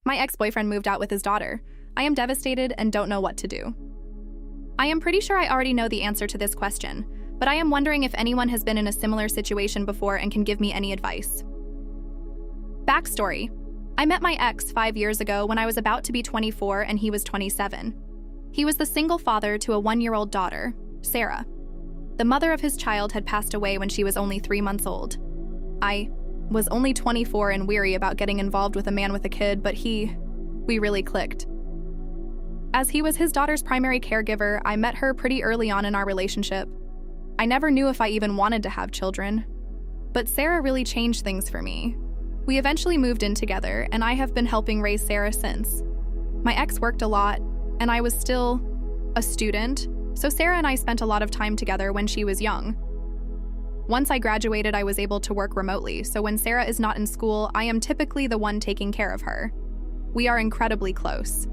My ex-boyfriend moved out with his daughter. I am devastated and don't know what to do. I am pretty sure I already know the answer to this question, but I am wondering if anyone has been in a similar situation before and can give me any advice. Backstory. I met my ex 5 years ago when I was about to be 24 and he was 27. He was the single father to a 1-year-old daughter, Sarah. The mother of his child had passed away when she was only 3 months old. I was only 24 and weary about getting involved with a man with a kid, but we really clicked. As he was his daughter's primary caregiver, I met her pretty early on in our relationship. I never knew if I even wanted to have children. But Sarah really changed things for me. We eventually moved in together, and I have been helping raise Sarah since. My ex worked a lot, and I was still a student, so Sarah and I spent a lot of time together when she was young. Once I graduated, I was able to work remotely, so when Sarah is not in school, I am typically the one taking care of her. We are incredibly close.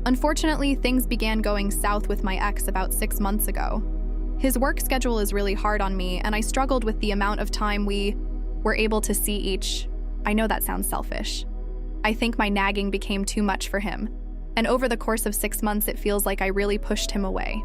Unfortunately, things began going south with my ex about 6 months ago. His work schedule is really hard on me, and I struggled with the amount of time we were able to see each. I know that sounds selfish. I think my nagging became too much for him, and over the course of 6 months, it feels like I really pushed him away.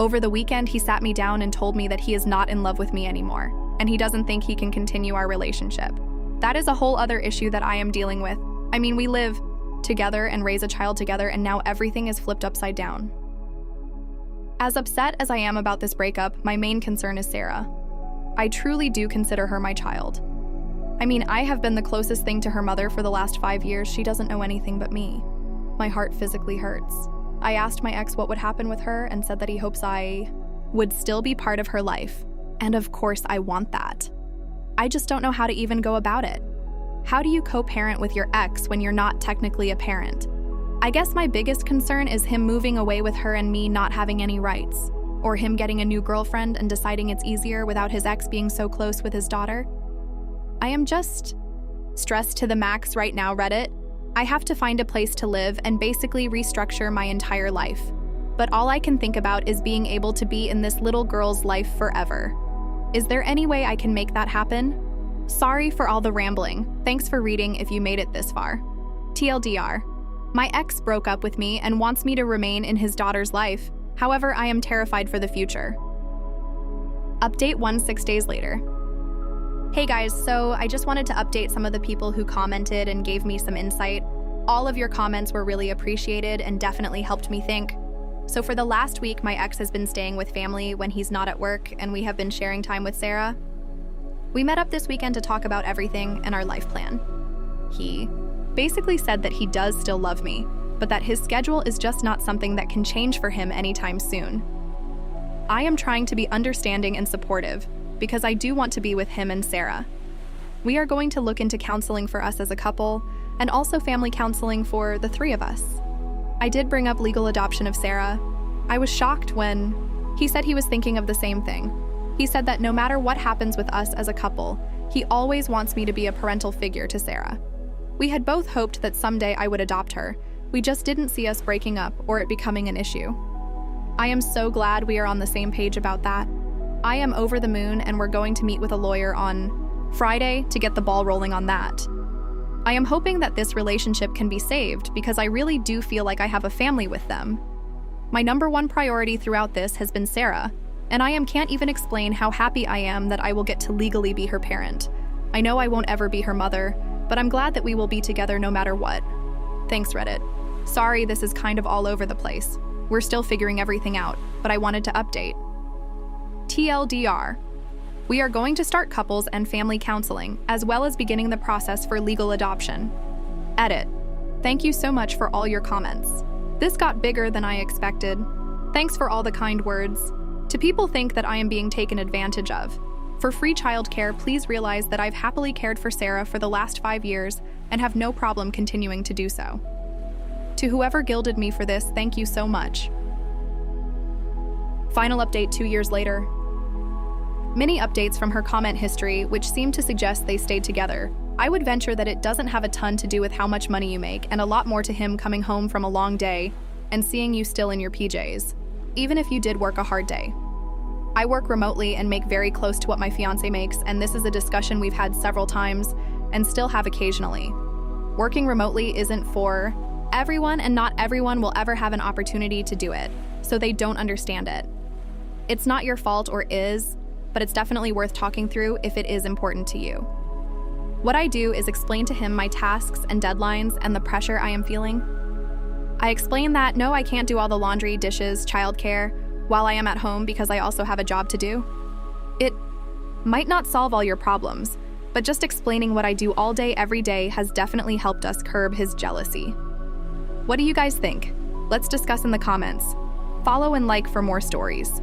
Over the weekend, he sat me down and told me that he is not in love with me anymore, and he doesn't think he can continue our relationship. That is a whole other issue that I am dealing with. I mean, we live together and raise a child together, and now everything is flipped upside down. As upset as I am about this breakup, my main concern is Sarah. I truly do consider her my child. I mean, I have been the closest thing to her mother for the last 5 years. She doesn't know anything but me. My heart physically hurts. I asked my ex what would happen with her and said that he hopes I would still be part of her life. And of course, I want that. I just don't know how to even go about it. How do you co-parent with your ex when you're not technically a parent? I guess my biggest concern is him moving away with her and me not having any rights, or him getting a new girlfriend and deciding it's easier without his ex being so close with his daughter. I am just stressed to the max right now, Reddit. I have to find a place to live and basically restructure my entire life. But all I can think about is being able to be in this little girl's life forever. Is there any way I can make that happen? Sorry for all the rambling. Thanks for reading if you made it this far. TLDR. My ex broke up with me and wants me to remain in his daughter's life. However, I am terrified for the future. Update 6 days later. Hey guys, so I just wanted to update some of the people who commented and gave me some insight. All of your comments were really appreciated and definitely helped me think. So for the last week, my ex has been staying with family when he's not at work, and we have been sharing time with Sarah. We met up this weekend to talk about everything and our life plan. He basically said that he does still love me, but that his schedule is just not something that can change for him anytime soon. I am trying to be understanding and supportive, because I do want to be with him and Sarah. We are going to look into counseling for us as a couple, and also family counseling for the 3 of us. I did bring up legal adoption of Sarah. I was shocked when he said he was thinking of the same thing. He said that no matter what happens with us as a couple, he always wants me to be a parental figure to Sarah. We had both hoped that someday I would adopt her. We just didn't see us breaking up or it becoming an issue. I am so glad we are on the same page about that. I am over the moon, and we're going to meet with a lawyer on Friday to get the ball rolling on that. I am hoping that this relationship can be saved because I really do feel like I have a family with them. My #1 priority throughout this has been Sarah, and can't even explain how happy I am that I will get to legally be her parent. I know I won't ever be her mother, but I'm glad that we will be together no matter what. Thanks, Reddit. Sorry, this is kind of all over the place. We're still figuring everything out, but I wanted to update. TLDR. We are going to start couples and family counseling, as well as beginning the process for legal adoption. Edit. Thank you so much for all your comments. This got bigger than I expected. Thanks for all the kind words. To people think that I am being taken advantage of. For free childcare, please realize that I've happily cared for Sarah for the last 5 years and have no problem continuing to do so. To whoever gilded me for this, thank you so much. Final update 2 years later. Many updates from her comment history, which seem to suggest they stayed together. I would venture that it doesn't have a ton to do with how much money you make, and a lot more to him coming home from a long day and seeing you still in your PJs, even if you did work a hard day. I work remotely and make very close to what my fiance makes, and this is a discussion we've had several times and still have occasionally. Working remotely isn't for everyone, and not everyone will ever have an opportunity to do it, so they don't understand it. It's not your fault or is, but it's definitely worth talking through if it is important to you. What I do is explain to him my tasks and deadlines and the pressure I am feeling. I explain that no, I can't do all the laundry, dishes, childcare while I am at home because I also have a job to do. It might not solve all your problems, but just explaining what I do all day, every day has definitely helped us curb his jealousy. What do you guys think? Let's discuss in the comments. Follow and like for more stories.